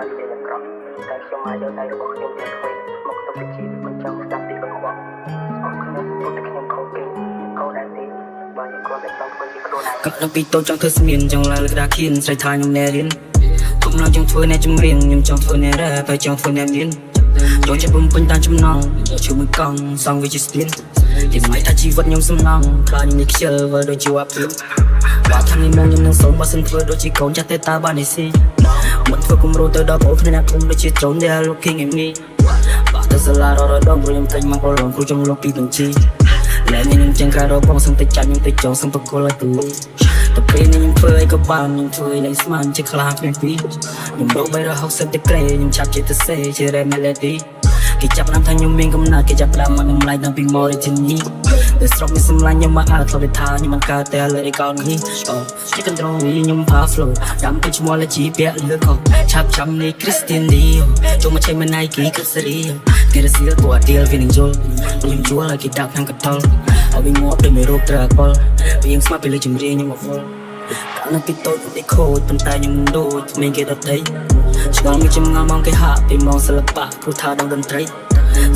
បាននិយាយយ៉ាងក្រំតែខ្ញុំមកយកដៃរបស់ខ្ញុំទៅធ្វើមកទៅពិធីមិនចង់ស្ដាប់ពីកខ្វក់អរខ្ញុំពុទ្ធខ្ញុំខុសគេខុសដែរទេបើខ្ញុំគាត់តែចង់ធ្វើជាខ្លួនឯងកាលពីតូចចង់ធ្វើស្មៀនចង់ឡើងក្តារខៀនស្រីថាខ្ញុំណែរៀនខ្ញុំឡើងចង់ធ្វើអ្នកចម្រៀងខ្ញុំចង់ធ្វើអ្នករ៉េបហើយចង់ធ្វើអ្នកមានចូលចិត្តបំពេញតាមចំណងជួយមួយកង់សងវាជាស្ពានទីមិនថាជីវិតខ្ញុំសំណងខ្លាចខ្ញុំនេះខ្ជិលវើដូចជាអាពីបើថានេះមកខ្ញុំនឹងសូមបើសិនធ្វើដូចជាកូនចាស់ទេតើបាននេះស៊ីមិនធ្វើគំរូទៅដល់បងគ្នាអ្នកគុំដូចជាចូលដែល looking at me បើទៅសាលារត់ដល់ព្រោះខ្ញុំតែងមកប្រឡងគ្រូចំលោកពីទាំងជីលែងខ្ញុំចឹងក្រៅរបងសុំទៅចាច់ខ្ញុំទៅចងសុំបកគលឲ្យទូទៅពេលនេះខ្ញុំធ្វើអីក៏បានខ្ញុំធ្វើអីលែងស្មានជាខ្លាំងពីខ្ញុំរក360 degree ខ្ញុំឆាប់ជាទៅសេជា rap melody គេចាប់តាមថាខ្ញុំមានកំណត់គេចាប់តាមមកនឹង like ដល់ពី more ទីនេះតែស្រុកនេះសម្លាញ់ខ្ញុំមកអើធ្លាប់ថាខ្ញុំមិនកើតតែលើកោននេះជា control ខ្ញុំផា flow ចាំពីឈ្មោះលេជីពាក់លើកោឆាប់ចាំនេះ Christian Dior ចូលមកឆេមិន Nike គិតសេរីគេរសៀលគួរអត់ deal វានឹងយល់ខ្ញុំជួលឲ្យគេដាក់ខាងកតលឲ្យវិញមកដូចមានរោគត្រកលវាយើងស្មាត់ពីលើចម្រៀងខ្ញុំមកវល់កាលនៅពីតូចពីខូចប៉ុន្តែខ្ញុំដូចមានគេដតីឆ្ងល់មានចំងល់មកគេហាក់ពីមកសិល្បៈគ្រូថាដល់តន្ត្រី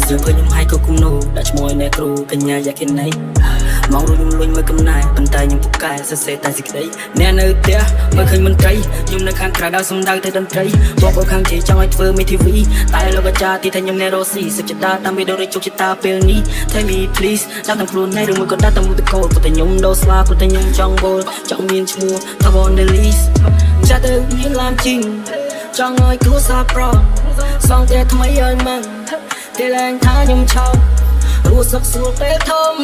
ស្រឿងខ្ញុំឲ្យក៏គុំនោះដាក់ឈ្មោះអ្នកគ្រូកញ្ញាយ៉ាគិណៃមករួចខ្ញុំលុញមើលកំណាយប៉ុន្តែខ្ញុំពូកែសរសេរតែសេចក្តីអ្នកនៅផ្ទះមើលឃើញមន្ត្រីខ្ញុំនៅខាងក្រៅដល់សំដៅទៅតន្ត្រីបងប្អូនខាងជ័យចង់ឲ្យធ្វើមេធាវីតែលោកអាចារ្យទីថាខ្ញុំអ្នករស់ស៊ីសុខចិត្តតាមវីដេអូជោគជតាពេលនេះ Tell me please ដាក់តាមខ្លួនឯងឬមួយក៏ដាក់តាមមុខតកោព្រោះតែខ្ញុំដោស្លាព្រោះតែខ្ញុំចង់វល់ចង់មានឈ្មោះថា on the list ចាទៅមានឡានជីងចង់ឲ្យគ្រួសារប្រសងតែថ្មីឲ្យមកតែឡើងថាខ្ញុំឆោតរស់សុខស្រួលពេលធំ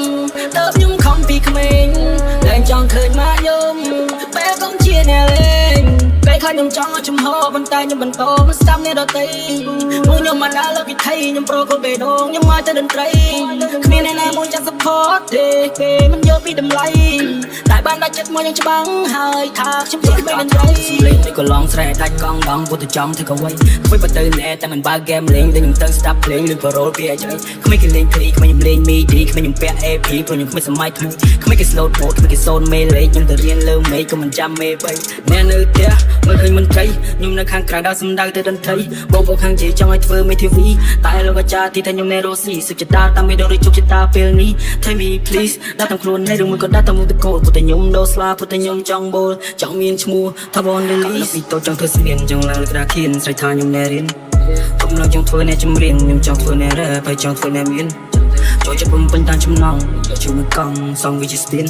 តើខ្ញុំខំពីក្មេងតែចង់ឃើញមកយំពេលកុំជាអ្នកលេងពេលខ្លះខ្ញុំចង់ឲ្យចំហប៉ុន្តែខ្ញុំបន្តមិនស្ដាប់អ្នកដទៃពួកខ្ញុំមិនដើរលើកវិធីខ្ញុំប្រកបបេះដូងខ្ញុំមកទៅតន្ត្រីគ្មានអ្នកណាមួយចាត់ support ទេគេមិនយកពីតម្លៃតែបានដាក់ចិត្តមកយ៉ាងច្បាស់ហើយថាខ្ញុំជាក្មេងតន្ត្រីលេងទៅក៏ឡងស្រែដាច់កង់ដងពុទ្ធចំធ្វើក៏វៃធ្វើបើទៅណែតែមិនបើ game លេងតែខ្ញុំទៅស្ដាប់ភ្លេងឬក៏ roll ពីអីចឹងគ្មានគេលេងគ្រីគ្មានខ្ញុំលេង MIDI គ្មានខ្ញុំពាក់ AP ព្រោះខ្ញុំគ្មានសម័យថ្មីគ្មានគេ slow mode គ្មានគេសូនមេលេខខ្ញុំទៅរៀនលើមេក៏មិនចាំមេបីអ្នកនៅផ្ទះមើលឃើញមន្ត្រីខ្ញុំនៅខាងក្រៅដល់សំដៅទៅតន្ត្រីបងប្អូនខាងជ័យចង់ឲ្យធ្វើមេធាវីតែលោកអាចារ្យទីថាខ្ញុំអ្នករស់ស៊ីសុខចិត្តតាមវីដេអូជោគជតាពេលនេះ Tell me please ដាក់តាមខ្លួនឯងឬមួយក៏ដាក់តាមមុខតកោព្រោះតែខ្ញុំដោស្លាព្រោះតែខ្ញុំចង់បូលចង់មានឈ្មោះថា on the list ពីតូចចង់ធ្វើស្មៀនចង់ឡើងក្តារខៀនស្រីថាខ្ញុំណែរៀនខ្ញុំឡើងចង់ធ្វើអ្នកចម្រៀងខ្ញុំចង់ធ្វើអ្នករ៉េបហើយចង់ធ្វើអ្នកមានចូលចិត្តបំពេញតាមចំណងជួយមួយកង់សងវាជាស្ពាន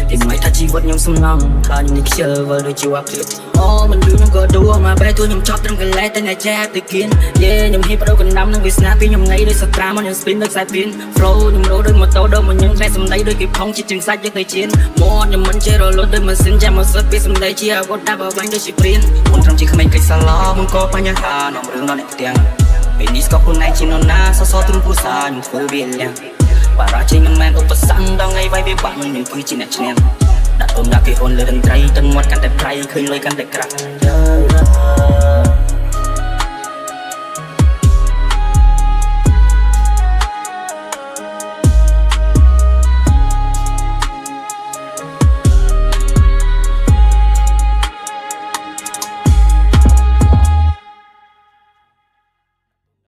ទីមិនថាជីវិតខ្ញុំសំណងខ្លាចខ្ញុំនេះខ្ជិលវើដូចជាអាពីអូមិនលឺខ្ញុំក៏ដួមកបែរទួខ្ញុំចប់ត្រឹមកន្លែងតែអ្នកចែកទៅគៀនយេខ្ញុំហ៊ីបដោកណ្ដាំនឹងវាស្នាពីខ្ញុំងៃដូចសត្រាមកខ្ញុំ spin ដូចខ្សែបៀន flow ខ្ញុំរោដូចម៉ូតូដូចមកខ្ញុំតែសំដីដូចគេផុងជាជើងសាច់យកទៅជៀនមកខ្ញុំមិនចេះរលត់ដូចម៉ាស៊ីនចាំមកសិតពីសំដីជាអាវុធតែបើបាញ់ដូចជាព្រៀនមុនត្រឹមជាក្មេងកិច្ចសាឡមកក៏បញ្ហានាំរឿងដល់អ្នកផ្ទាំងពេលនេះស្កប់ខ្លួនឯងជានរណាសសទ្រឹមពុសាខ្ញុំធ្វើវាលះបារាជិញមិនមែនឧបសគ្គដល់ថ្ងៃវាយវាបាក់ខ្ញុំគឺជាអ្នកឈ្នះដាក់ទុំដាក់គេហ៊ុនលើតន្ត្រីទឹកមាត់កាន់តែប្រៃឃើញលុយកាន់តែក្រាស់